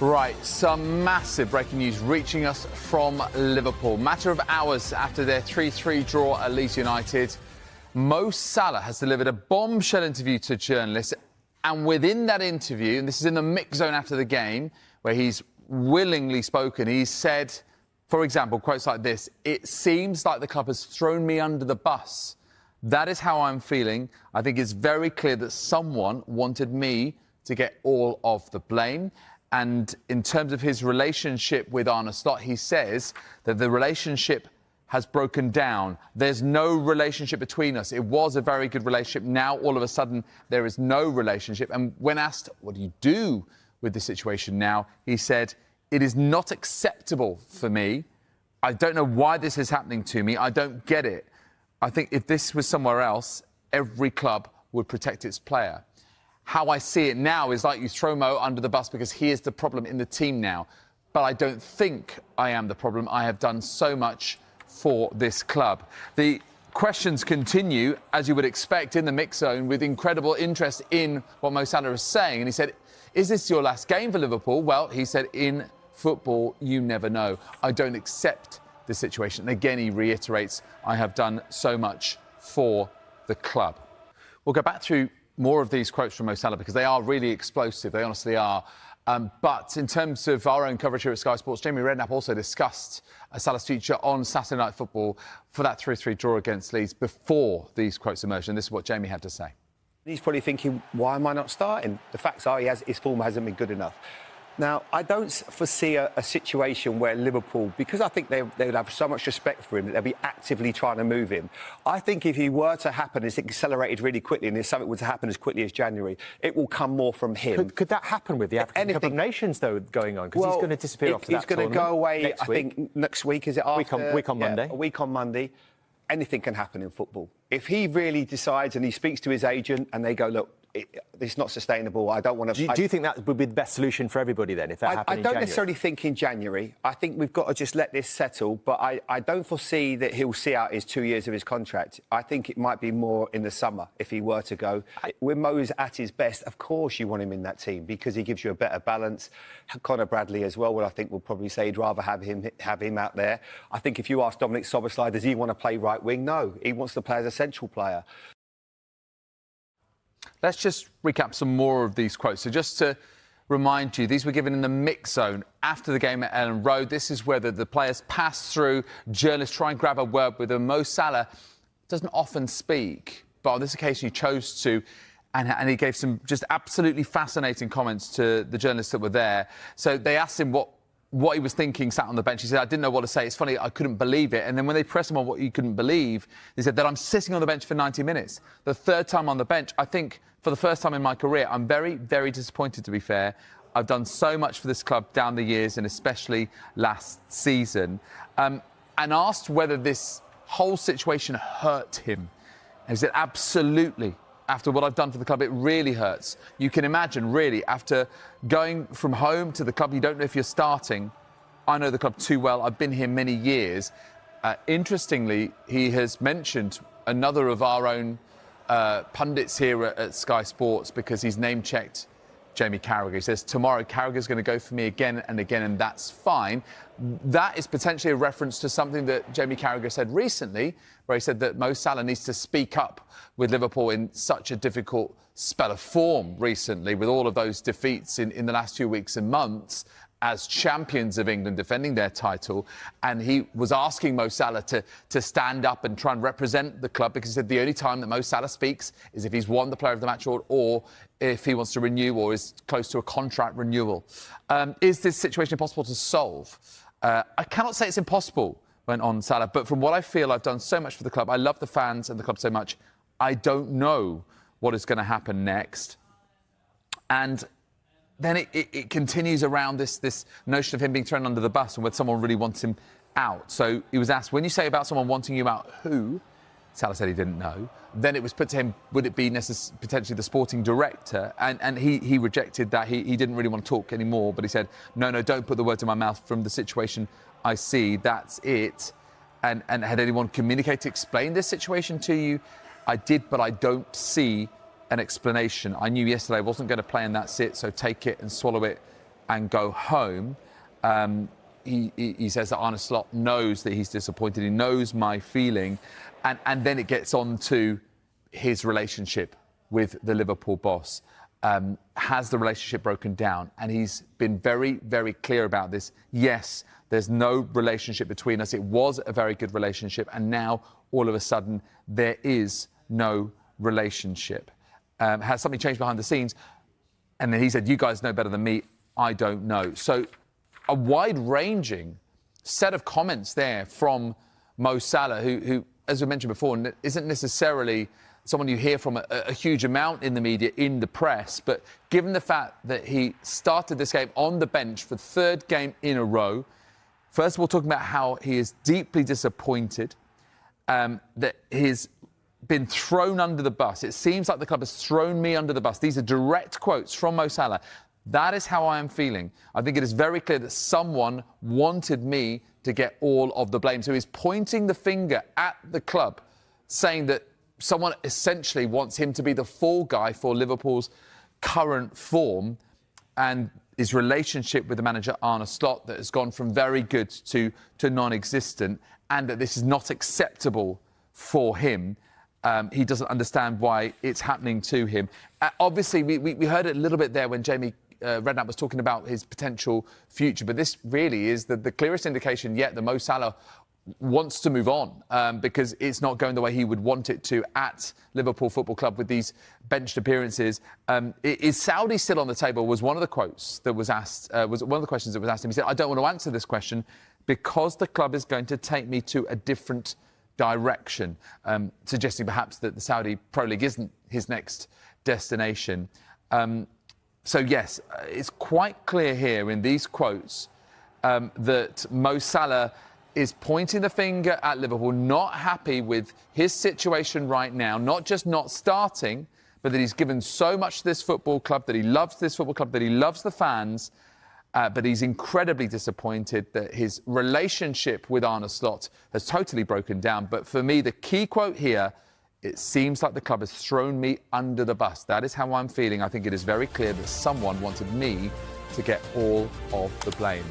Right, some massive breaking news reaching us from Liverpool. Matter of hours after their 3-3 draw at Leeds United, Mo Salah has delivered a bombshell interview to journalists. And within that interview, and this is in the mix zone after the game, where he's willingly spoken, he said, for example, quotes like this: "It seems like the club has thrown me under the bus. That is how I'm feeling. I think it's very clear that someone wanted me to get all of the blame." And in terms of his relationship with Arne Slot, he says that the relationship has broken down. There's no relationship between us. It was a very good relationship. Now, all of a sudden, there is no relationship. And when asked, what do you do with the situation now, he said, "It is not acceptable for me. I don't know why this is happening to me. I don't get it. I think if this was somewhere else, every club would protect its player. How I see it now is like you throw Mo under the bus because he is the problem in the team now. But I don't think I am the problem. I have done so much for this club." The questions continue, as you would expect, in the mix zone, with incredible interest in what Mo Salah is saying. And he said, "Is this your last game for Liverpool?" Well, he said, "In football, you never know. I don't accept the situation." And again, he reiterates, "I have done so much for the club." We'll go back through more of these quotes from Mo Salah because they are really explosive. They honestly are. But in terms of our own coverage here at Sky Sports, Jamie Redknapp also discussed Salah's future on Saturday Night Football for that 3-3 draw against Leeds before these quotes emerged. And this is what Jamie had to say. He's probably thinking, why am I not starting? The facts are his form hasn't been good enough. Now, I don't foresee a situation where Liverpool, because I think they would have so much respect for him, that they'll be actively trying to move him. I think if he were to happen, it's accelerated really quickly, and if something were to happen as quickly as January, it will come more from him. Could that happen with the African Cup of Nations, though, going on? Because he's going to disappear off that He's going to go away, I think, next week, is it after? Week on Monday. A week on Monday. Anything can happen in football. If he really decides and he speaks to his agent and they go, "Look, it's not sustainable. I don't want to." Do you think that would be the best solution for everybody then, if that happened in January? I don't necessarily think in January. I think we've got to just let this settle. But I don't foresee that he'll see out his 2 years of his contract. I think it might be more in the summer if he were to go. When Mo's at his best, of course you want him in that team because he gives you a better balance. Conor Bradley as well, I think will probably say he'd rather have him out there. I think if you ask Dominic Szoboszlai, does he want to play right wing? No, he wants to play as a central player. Let's just recap some more of these quotes. So just to remind you, these were given in the mix zone after the game at Ellen Road. This is where the players pass through, journalists try and grab a word with them. Mo Salah doesn't often speak, but on this occasion he chose to, and he gave some just absolutely fascinating comments to the journalists that were there. So they asked him what he was thinking sat on the bench. He said, "I didn't know what to say. It's funny, I couldn't believe it." And then when they pressed him on what he couldn't believe, he said that I'm sitting on the bench for 90 minutes. The third time on the bench. I think for the first time in my career, I'm very, very disappointed, to be fair. I've done so much for this club down the years, and especially last season. And asked whether this whole situation hurt him. And he said, "Absolutely. After what I've done for the club, it really hurts. You can imagine, really, after going from home to the club, you don't know if you're starting. I know the club too well. I've been here many years." Interestingly, he has mentioned another of our own pundits here at Sky Sports because he's name-checked Jamie Carragher. He says, "Tomorrow, Carragher's going to go for me again and again, and that's fine." That is potentially a reference to something that Jamie Carragher said recently, where he said that Mo Salah needs to speak up with Liverpool in such a difficult spell of form recently, with all of those defeats in the last few weeks and months as champions of England defending their title. And he was asking Mo Salah to stand up and try and represent the club, because he said the only time that Mo Salah speaks is if he's won the Player of the Match award or if he wants to renew or is close to a contract renewal. Is this situation impossible to solve? I cannot say it's impossible, went on Salah, but from what I feel, I've done so much for the club. I love the fans and the club so much. I don't know what is going to happen next. And then it continues around this notion of him being thrown under the bus and whether someone really wants him out. So he was asked, when you say about someone wanting you out, who? Salah said he didn't know. Then it was put to him, would it be potentially the sporting director? And he rejected that. He didn't really want to talk anymore, but he said, no, don't put the words in my mouth. From the situation I see, that's it. And had anyone communicated to explain this situation to you? I did, but I don't see an explanation. I knew yesterday I wasn't going to play and that's it, so take it and swallow it and go home. He says that Arne Slot knows that he's disappointed. He knows my feeling. And then it gets on to his relationship with the Liverpool boss. Has the relationship broken down? And he's been very, very clear about this. Yes, there's no relationship between us. It was a very good relationship. And now, all of a sudden, there is no relationship. Has something changed behind the scenes? And then he said, you guys know better than me. I don't know. So a wide-ranging set of comments there from Mo Salah, who, as we mentioned before, isn't necessarily someone you hear from a huge amount in the media, in the press. But given the fact that he started this game on the bench for the third game in a row, first of all, talking about how he is deeply disappointed, that he's been thrown under the bus. It seems like the club has thrown me under the bus. These are direct quotes from Mo Salah. That is how I am feeling. I think it is very clear that someone wanted me to get all of the blame. So he's pointing the finger at the club, saying that someone essentially wants him to be the fall guy for Liverpool's current form, and his relationship with the manager Arne Slot that has gone from very good to non-existent, and that this is not acceptable for him. He doesn't understand why it's happening to him. Obviously, we heard it a little bit there when Jamie Redknapp was talking about his potential future, but this really is the clearest indication yet that Mo Salah wants to move on because it's not going the way he would want it to at Liverpool Football Club with these benched appearances. Is Saudi still on the table? Was one of the quotes that was asked, was one of the questions that was asked him. He said, I don't want to answer this question because the club is going to take me to a different direction, suggesting perhaps that the Saudi Pro League isn't his next destination. So, yes, it's quite clear here in these quotes that Mo Salah is pointing the finger at Liverpool, not happy with his situation right now, not just not starting, but that he's given so much to this football club, that he loves this football club, that he loves the fans, but he's incredibly disappointed that his relationship with Arne Slot has totally broken down. But for me, the key quote here, it seems like the club has thrown me under the bus. That is how I'm feeling. I think it is very clear that someone wanted me to get all of the blame.